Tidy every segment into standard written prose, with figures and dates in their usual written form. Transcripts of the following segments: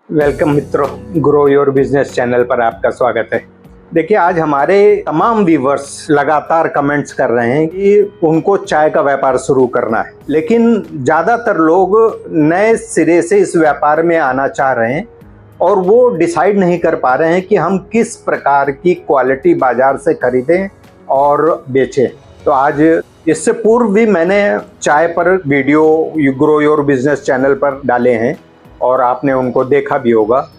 Welcome मित्रों, grow your business channel पर आपका स्वागत है। देखिए, आज हमारे तमाम व्यूवर्स लगातार कमेंट्स कर रहे हैं कि उनको चाय का व्यापार शुरू करना है, लेकिन ज़्यादातर लोग नए सिरे से इस व्यापार में आना चाह रहे हैं और वो डिसाइड नहीं कर पा रहे हैं कि हम किस प्रकार की क्वालिटी बाज़ार से खरीदें और बेचें। तो आज इससे पूर्व भी मैंने चाय पर video grow your business channel पर डाले हैं और आपने उनको देखा भी होगा।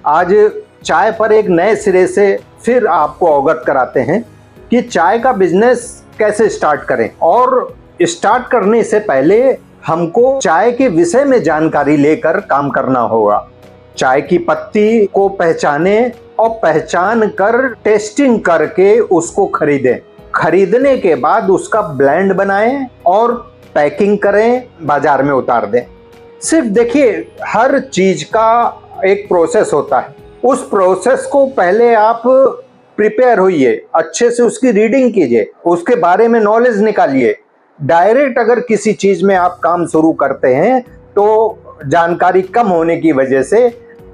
आज चाय पर एक नए सिरे से फिर आपको अवगत कराते हैं कि चाय का बिजनेस कैसे स्टार्ट करें, और स्टार्ट करने से पहले हमको चाय के विषय में जानकारी लेकर काम करना होगा। चाय की पत्ती को पहचाने और पहचान कर टेस्टिंग करके उसको खरीदें। खरीदने के बाद उसका ब्लेंड बनाएं और पैकिंग करें, बाजार में उतार दें। सिर्फ देखिए, हर चीज का एक प्रोसेस होता है। उस प्रोसेस को पहले आप प्रिपेयर होइए, अच्छे से उसकी रीडिंग कीजिए, उसके बारे में नॉलेज निकालिए। डायरेक्ट अगर किसी चीज में आप काम शुरू करते हैं तो जानकारी कम होने की वजह से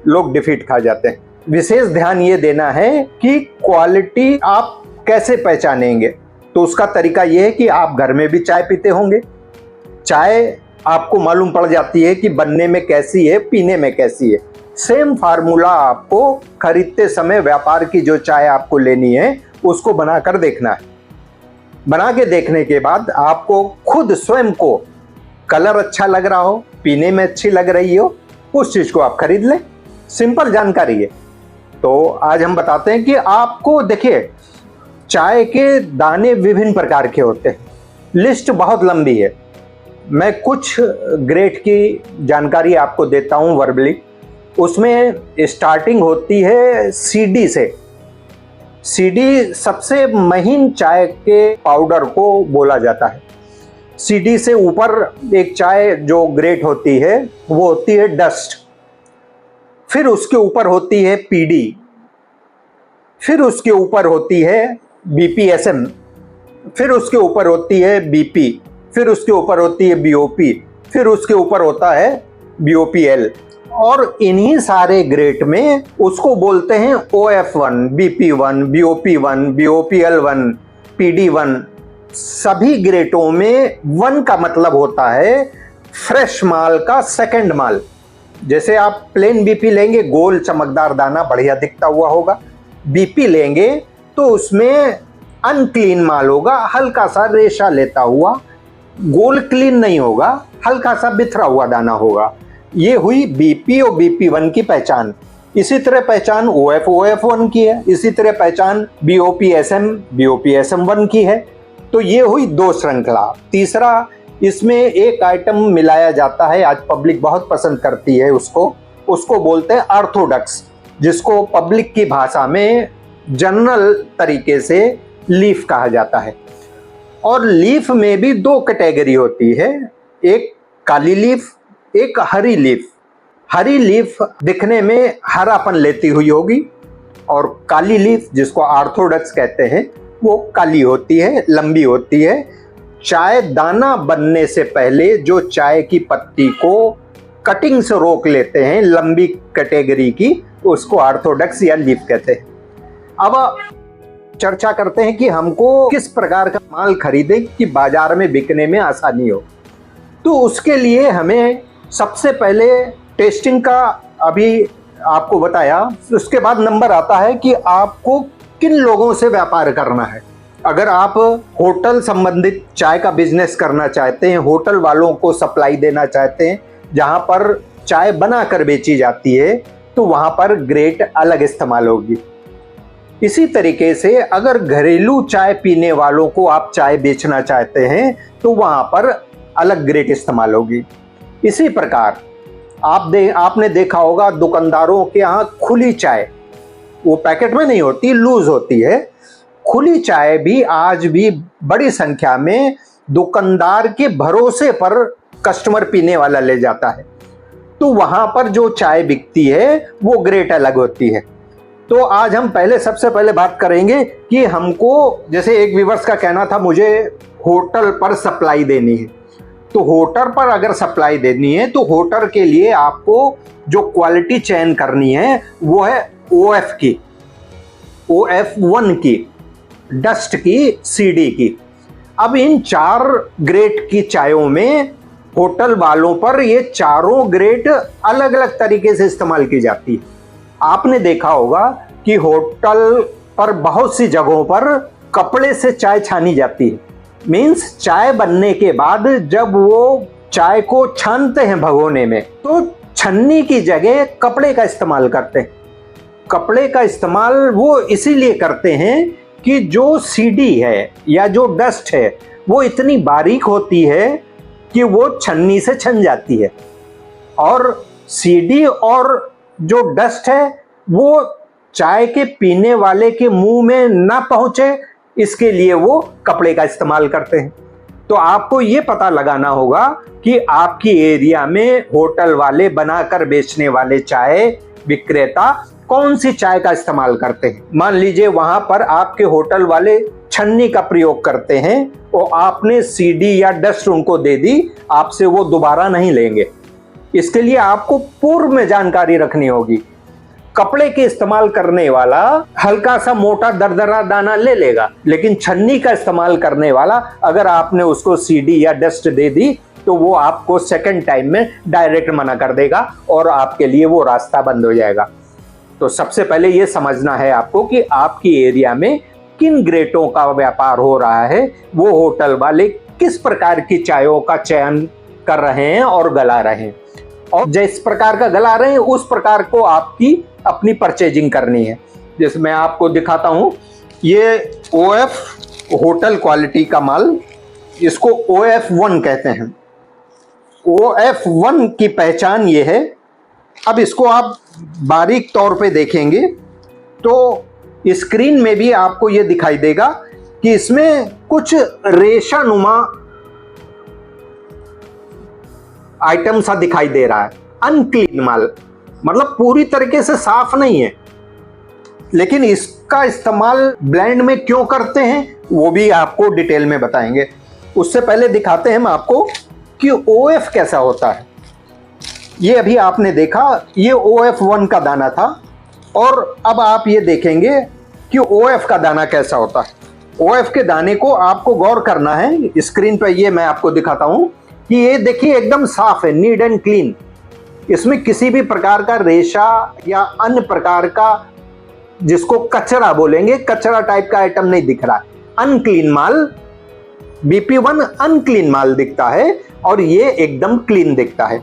लोग डिफीट खा जाते हैं। विशेष ध्यान ये देना है कि क्वालिटी आप कैसे पहचानेंगे। तो उसका तरीका यह है कि आप घर में भी चाय पीते होंगे। चाय आपको मालूम पड़ जाती है कि बनने में कैसी है, पीने में कैसी है। सेम फार्मूला आपको खरीदते समय व्यापार की जो चाय आपको लेनी है उसको बनाकर देखना है। बना के देखने के बाद आपको खुद स्वयं को कलर अच्छा लग रहा हो, पीने में अच्छी लग रही हो, उस चीज को आप खरीद लें। सिंपल जानकारी है। तो आज हम बताते हैं कि आपको, देखिए, चाय के दाने विभिन्न प्रकार के होते हैं। लिस्ट बहुत लंबी है। मैं कुछ ग्रेड की जानकारी आपको देता हूं वर्बली। उसमें स्टार्टिंग होती है सीडी से। सीडी सबसे महीन चाय के पाउडर को बोला जाता है। सीडी से ऊपर एक चाय जो ग्रेड होती है वो होती है डस्ट। फिर उसके ऊपर होती है पीडी। फिर उसके ऊपर होती है बीपीएसएम। फिर उसके ऊपर होती है बीपी। फिर उसके ऊपर होती है बीओपी। फिर उसके ऊपर होता है बीओपीएल। और इन्हीं सारे ग्रेड में उसको बोलते हैं OF1, BP1, BOP1, BOPL1, PD1। सभी ग्रेडों में 1 का मतलब होता है फ्रेश माल का सेकंड माल। जैसे आप प्लेन बीपी लेंगे, गोल चमकदार दाना बढ़िया दिखता हुआ होगा। बीपी लेंगे तो उसमें अनक्लीन माल होगा, हल्का सा रेशा लेता हुआ, गोल क्लीन नहीं होगा, हल्का सा बिथरा हुआ दाना होगा। ये हुई बीपी और बीपी1 की पहचान। इसी तरह पहचान OF1 की है। इसी तरह पहचान BOPSM की है। तो ये हुई 2 श्रृंखला। तीसरा, इसमें एक आइटम मिलाया जाता है, आज पब्लिक बहुत पसंद करती है उसको बोलते हैं ऑर्थोडॉक्स, जिसको पब्लिक की भाषा में जनरल तरीके से लीफ कहा जाता है। और लीफ में भी 2 कैटेगरी होती है, एक काली लीफ, एक हरी लीफ। हरी लीफ दिखने में हरापन लेती हुई होगी और काली लीफ, जिसको ऑर्थोडॉक्स कहते हैं, वो काली होती है, लंबी होती है। चाय दाना बनने से पहले जो चाय की पत्ती को कटिंग से रोक लेते हैं, लंबी कैटेगरी की, उसको ऑर्थोडॉक्स या लीफ कहते हैं। अब चर्चा करते हैं कि हमको किस प्रकार का माल खरीदें कि बाजार में बिकने में आसानी हो। तो उसके लिए हमें सबसे पहले टेस्टिंग का अभी आपको बताया। उसके बाद नंबर आता है कि आपको किन लोगों से व्यापार करना है। अगर आप होटल संबंधित चाय का बिजनेस करना चाहते हैं, होटल वालों को सप्लाई देना चाहते हैं, जहां पर चाय बनाकर बेची जाती है, तो वहां पर ग्रेड अलग इस्तेमाल होगी। इसी तरीके से अगर घरेलू चाय पीने वालों को आप चाय बेचना चाहते हैं तो वहां पर अलग ग्रेड इस्तेमाल होगी। इसी प्रकार आपने देखा होगा दुकानदारों के यहाँ खुली चाय, वो पैकेट में नहीं होती, लूज होती है। खुली चाय भी आज भी बड़ी संख्या में दुकानदार के भरोसे पर कस्टमर पीने वाला ले जाता है। तो वहां पर जो चाय बिकती है वो ग्रेड अलग होती है। तो आज हम सबसे पहले बात करेंगे कि हमको, जैसे एक व्यूअर्स का कहना था, मुझे होटल पर सप्लाई देनी है। तो होटल पर अगर सप्लाई देनी है तो होटल के लिए आपको जो क्वालिटी चयन करनी है वो है OF की, OF1 की, डस्ट की, CD की। अब इन 4 ग्रेड की चायों में होटल वालों पर ये चारों ग्रेड अलग अलग तरीके से इस्तेमाल की जाती है। आपने देखा होगा कि होटल पर बहुत सी जगहों पर कपड़े से चाय छानी जाती है। मीन्स चाय बनने के बाद जब वो चाय को छानते हैं भगोने में तो छन्नी की जगह कपड़े का इस्तेमाल करते हैं। कपड़े का इस्तेमाल वो इसीलिए करते हैं कि जो CD है या जो डस्ट है वो इतनी बारीक होती है कि वो छन्नी से छन जाती है, और CD और जो डस्ट है वो चाय के पीने वाले के मुंह में ना पहुंचे, इसके लिए वो कपड़े का इस्तेमाल करते हैं। तो आपको ये पता लगाना होगा कि आपकी एरिया में होटल वाले बनाकर बेचने वाले चाय विक्रेता कौन सी चाय का इस्तेमाल करते हैं। मान लीजिए वहां पर आपके होटल वाले छन्नी का प्रयोग करते हैं और आपने CD या डस्ट उनको दे दी, आपसे वो दोबारा नहीं लेंगे। इसके लिए आपको पूर्व में जानकारी रखनी होगी। कपड़े के इस्तेमाल करने वाला हल्का सा मोटा दरदरा दाना ले लेगा, लेकिन छन्नी का इस्तेमाल करने वाला अगर आपने उसको CD या डस्ट दे दी तो वो आपको सेकंड टाइम में डायरेक्ट मना कर देगा और आपके लिए वो रास्ता बंद हो जाएगा। तो सबसे पहले ये समझना है आपको कि आपकी एरिया में किन ग्रेटों का व्यापार हो रहा है, वो होटल वाले किस प्रकार की चायों का चयन कर रहे हैं और गला रहे हैं, और जिस प्रकार का गला रहे हैं उस प्रकार को आपकी अपनी परचेजिंग करनी है। जैसे मैं आपको दिखाता हूं, ये OF होटल क्वालिटी का माल, इसको OF1 कहते हैं। OF1 की पहचान ये है। अब इसको आप बारीक तौर पे देखेंगे तो स्क्रीन में भी आपको ये दिखाई देगा कि इसमें कुछ रेशानुमा आइटम सा दिखाई दे रहा है। अनक्लीन माल, मतलब पूरी तरीके से साफ नहीं है, लेकिन इसका इस्तेमाल ब्लेंड में क्यों करते हैं वो भी आपको डिटेल में बताएंगे। उससे पहले दिखाते हैं हम आपको कि OF कैसा होता है। ये अभी आपने देखा, ये OF1 का दाना था, और अब आप ये देखेंगे कि OF का दाना कैसा होता है। OF के दाने को आपको गौर करना है। स्क्रीन पर ये मैं आपको दिखाता हूं कि ये देखिए एकदम साफ है, नीट एंड क्लीन। इसमें किसी भी प्रकार का रेशा या अन्य प्रकार का, जिसको कचरा बोलेंगे, कचरा टाइप का आइटम नहीं दिख रहा है। अनक्लीन माल, BP1 अनक्लीन माल दिखता है और ये एकदम क्लीन दिखता है।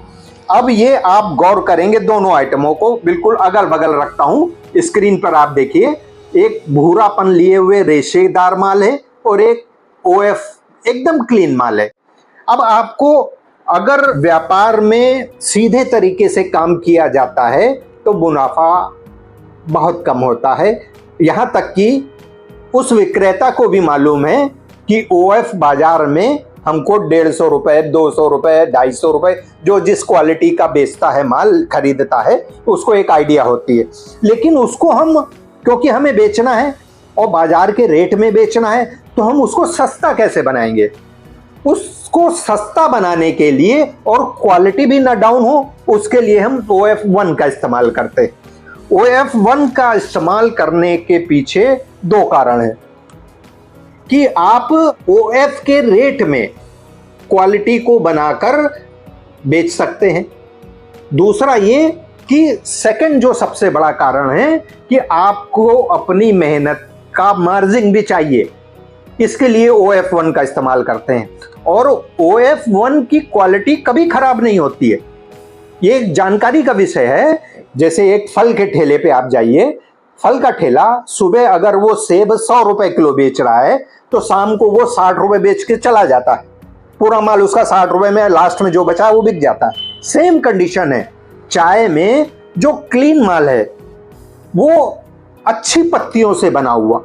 अब ये आप गौर करेंगे, दोनों आइटमों को बिल्कुल अगल बगल रखता हूं। स्क्रीन पर आप देखिए, एक भूरापन लिए हुए रेशेदार माल है और एक OF एकदम क्लीन माल है। अब आपको अगर व्यापार में सीधे तरीके से काम किया जाता है तो मुनाफा बहुत कम होता है। यहां तक कि उस विक्रेता को भी मालूम है कि OF बाजार में हमको 150 रुपए, 200 रुपए, 250 रुपए, जो जिस क्वालिटी का बेचता है माल खरीदता है उसको एक आइडिया होती है। लेकिन उसको हम, क्योंकि हमें बेचना है और बाजार के रेट में बेचना है, तो हम उसको सस्ता कैसे बनाएंगे। उसको सस्ता बनाने के लिए और क्वालिटी भी ना डाउन हो, उसके लिए हम OF1 का इस्तेमाल करते हैं। OF1 का इस्तेमाल करने के पीछे 2 कारण हैं कि आप OF के रेट में क्वालिटी को बनाकर बेच सकते हैं। दूसरा ये कि सेकंड जो सबसे बड़ा कारण है कि आपको अपनी मेहनत का मार्जिन भी चाहिए, इसके लिए OF1 का इस्तेमाल करते हैं। और OF1 की क्वालिटी कभी खराब नहीं होती है। ये एक जानकारी का विषय है। जैसे एक फल के ठेले पे आप जाइए, फल का ठेला सुबह अगर वो सेब 100 रुपए किलो बेच रहा है तो शाम को वो 60 रुपए बेच के चला जाता है। पूरा माल उसका 60 रुपए में, लास्ट में जो बचा वो बिक जाता है। सेम कंडीशन है चाय में। जो क्लीन माल है वो अच्छी पत्तियों से बना हुआ,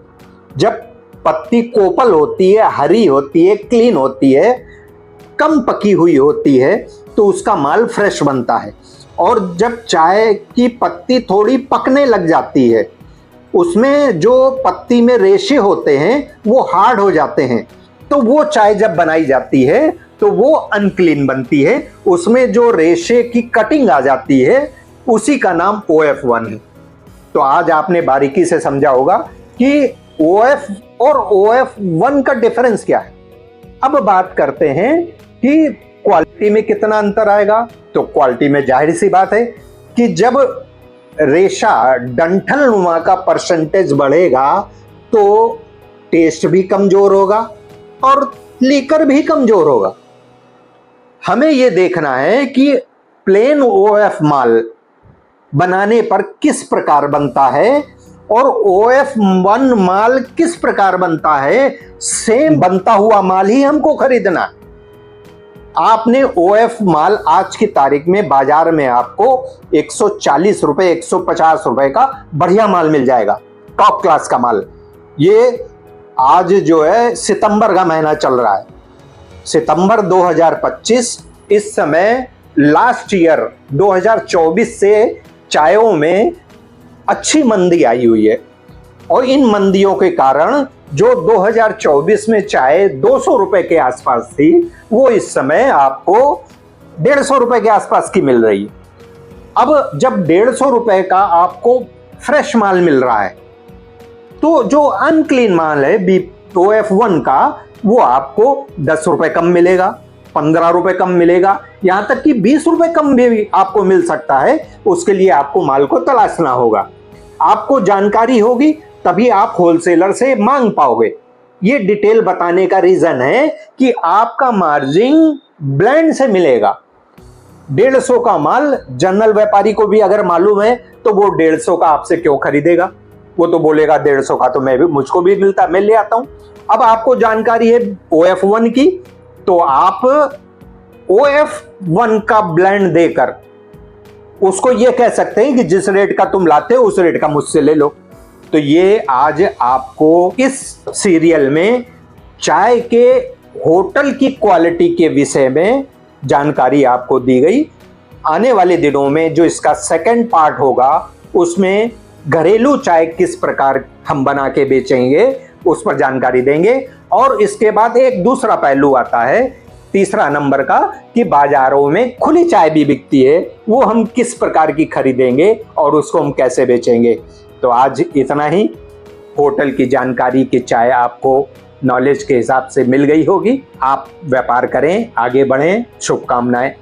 जब पत्ती कोपल होती है, हरी होती है, क्लीन होती है, कम पकी हुई होती है, तो उसका माल फ्रेश बनता है। और जब चाय की पत्ती थोड़ी पकने लग जाती है, उसमें जो पत्ती में रेशे होते हैं वो हार्ड हो जाते हैं, तो वो चाय जब बनाई जाती है तो वो अनक्लीन बनती है, उसमें जो रेशे की कटिंग आ जाती है उसी का नाम OF1 है। तो आज आपने बारीकी से समझा होगा कि OF और OF1 का डिफरेंस क्या है। अब बात करते हैं कि क्वालिटी में कितना अंतर आएगा। तो क्वालिटी में जाहिर सी बात है कि जब रेशा डंठल नुमा का परसेंटेज बढ़ेगा तो टेस्ट भी कमजोर होगा और लीकर भी कमजोर होगा। हमें यह देखना है कि प्लेन OF माल बनाने पर किस प्रकार बनता है और OF1 माल किस प्रकार बनता है। सेम बनता हुआ माल ही हमको खरीदना है। आपने OF माल आज की तारीख में बाजार में आपको 140 रुपए 150 रुपए का बढ़िया माल मिल जाएगा, टॉप क्लास का माल। ये आज जो है सितंबर का महीना चल रहा है, सितंबर 2025। इस समय लास्ट ईयर 2024 से चायों में अच्छी मंदी आई हुई है और इन मंदियों के कारण जो 2024 में चाय 200 रुपए के आसपास थी वो इस समय आपको 150 रुपए के आसपास की मिल रही है। अब जब 150 रुपए का आपको फ्रेश माल मिल रहा है तो जो अनक्लीन माल है OF1 का वो आपको 10 रुपए कम मिलेगा, 15 रुपए कम मिलेगा, यहां तक कि 20 रुपए कम भी आपको मिल सकता है। उसके लिए आपको माल को तलाशना होगा, आपको जानकारी होगी तभी आप होलसेलर से मांग पाओगे। ये डिटेल बताने का रीजन है कि आपका मार्जिन ब्लेंड से मिलेगा। 150 का माल जनरल व्यापारी को भी अगर मालूम है तो वो 150 का आपसे क्यों खरीदेगा, वो तो बोलेगा 150 का तो मुझको भी मिलता, मैं ले आता हूं। अब आपको जानकारी है OF1 की तो आप OF1 का ब्लेंड देकर उसको ये कह सकते हैं कि जिस रेट का तुम लाते हो उस रेट का मुझसे ले लो। तो ये आज आपको इस सीरियल में चाय के होटल की क्वालिटी के विषय में जानकारी आपको दी गई। आने वाले दिनों में जो इसका सेकंड पार्ट होगा उसमें घरेलू चाय किस प्रकार हम बना के बेचेंगे उस पर जानकारी देंगे। और इसके बाद एक दूसरा पहलू आता है, तीसरा नंबर का, कि बाजारों में खुली चाय भी बिकती है, वो हम किस प्रकार की खरीदेंगे और उसको हम कैसे बेचेंगे। तो आज इतना ही। होटल की जानकारी की चाय आपको नॉलेज के हिसाब से मिल गई होगी। आप व्यापार करें, आगे बढ़ें। शुभकामनाएं।